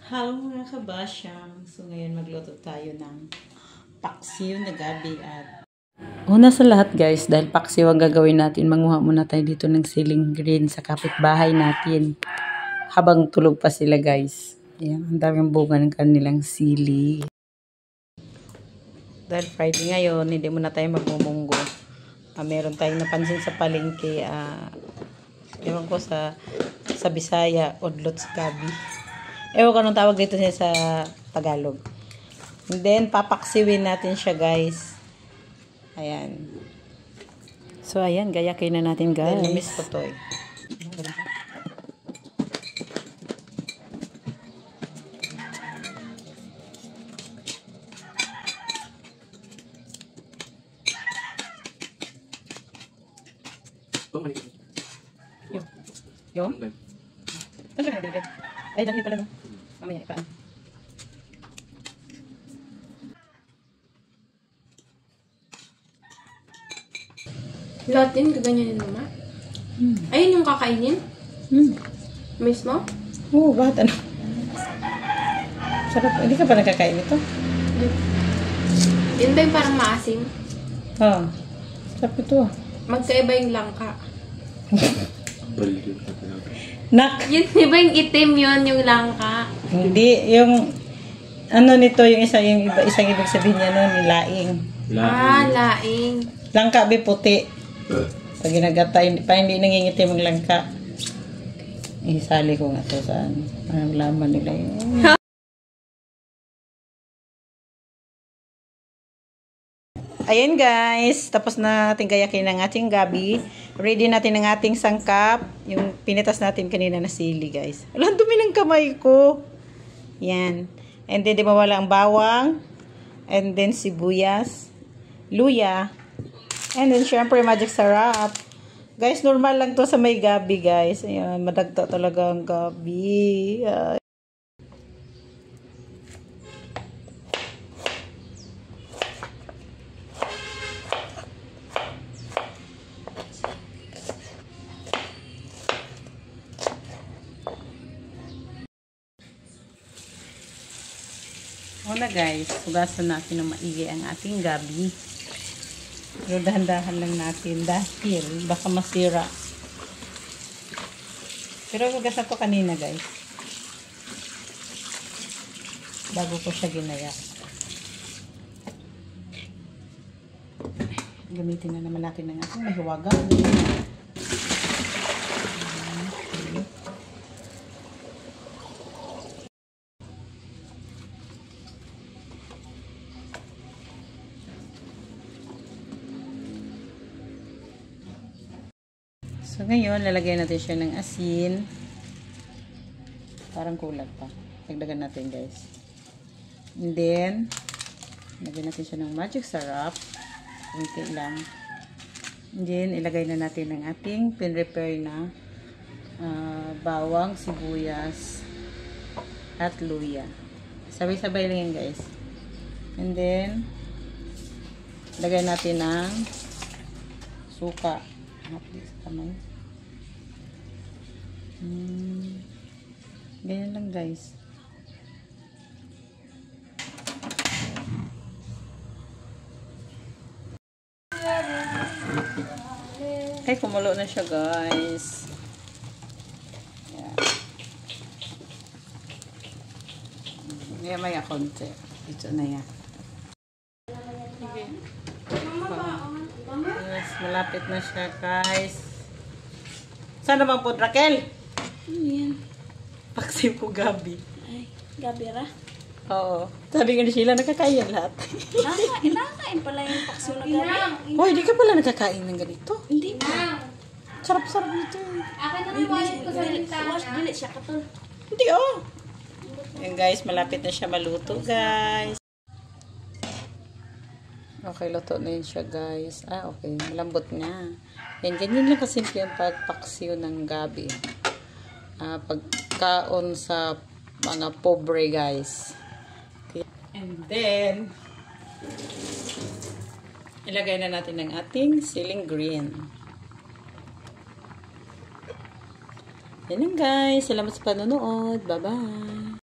Hello mga kabasyang. So ngayon magluto tayo ng paksiw na gabi at una sa lahat guys, dahil paksiw ang gagawin natin, manguha muna tayo dito ng siling green sa kapitbahay natin. Habang tulog pa sila guys. Ayan, ang daming bunga ng kanilang sili. Dahil Friday ngayon, hindi muna tayo magmumunggo. Meron tayong napansin sa palengke. Ewan ko sa Bisaya, udlot sa gabi. Ewan ko anong tawag dito niya sa Tagalog. And then, papaksiwin natin siya, guys. Ayan. So, ayan, gayakin na natin, guys. Then, namiss ko to, eh. Yung? Ay, dahil pala no. Mamaya, ipaan. Latin, kaganyan ni Mama? Ayun yung kakainin? Mismo? Oo, bakit ano? Sarap. Hindi ka pa nakakain ito? Yun ba yung parang maasim? Oo. Sarap ito ah. Magkaiba yung langka. Nak! Yun, di ba yung itim yun, yung langka? Hindi, yung ano nito, yung isang ibig sabihin niya nun, yung laing. Laing. Langka, be puti. Pag ginagata, hindi nangingitim ang langka. Isali ko nga to saan. Ang laman nila yun. Ayan guys, tapos na natin gayakin ang ating gabi. Ready natin ang ating sangkap. Yung pinitas natin kanina na sili guys. Alam, dumi ng kamay ko. Yan. And then di mawala ang bawang. And then sibuyas. Luya. And then syempre magic sarap. Guys, normal lang to sa may gabi guys. Ayan, madagta talaga ang gabi. Una guys, hugasan natin ng maigi ang ating gabi. Pero dahan-dahan lang natin dahil baka masira. Pero hugasan ko kanina guys. Bago ko siya ginaya. Gamitin na naman natin ng ating mahiwagang. So, ngayon, lalagyan natin siya ng asin. Parang kulat pa. Dagdagan natin, guys. And then, lagyan natin siya ng magic sarap. Kunti lang. And then, ilagay na natin ang ating pin-repair na bawang, sibuyas, at luya. Sabay-sabay lang yan, guys. And then, lagay natin ng suka. Please, kamay. Ganyan lang guys. Ay, kumulo na siya guys. Yeah. Maya konti. Ito na yan. Yes, malapit na siya guys. Saan naman po, Raquel? Ano yan? Paksiw ko gabi. Ay, gabi ra? Oo. Sabi nga ni Sheila, nakakain yan lahat. Nakakain pala yung paksiw na gabi. Hoy, di ka pala nakakain ng ganito. Hindi pa. Sarap-sarap nito. Akin na naman ko sa lintana. Dili siya katol. Hindi oh. Yan guys, malapit na siya maluto guys. Okay, luto na yun siya guys. Okay. Malambot na. Yan, ganyan lang kasimple ang pagpaksiw ng gabi. Pagkaon sa mga pobre guys. Okay. And then, ilagay na natin ang ating siling green. Yan lang guys. Salamat sa panonood. Bye-bye.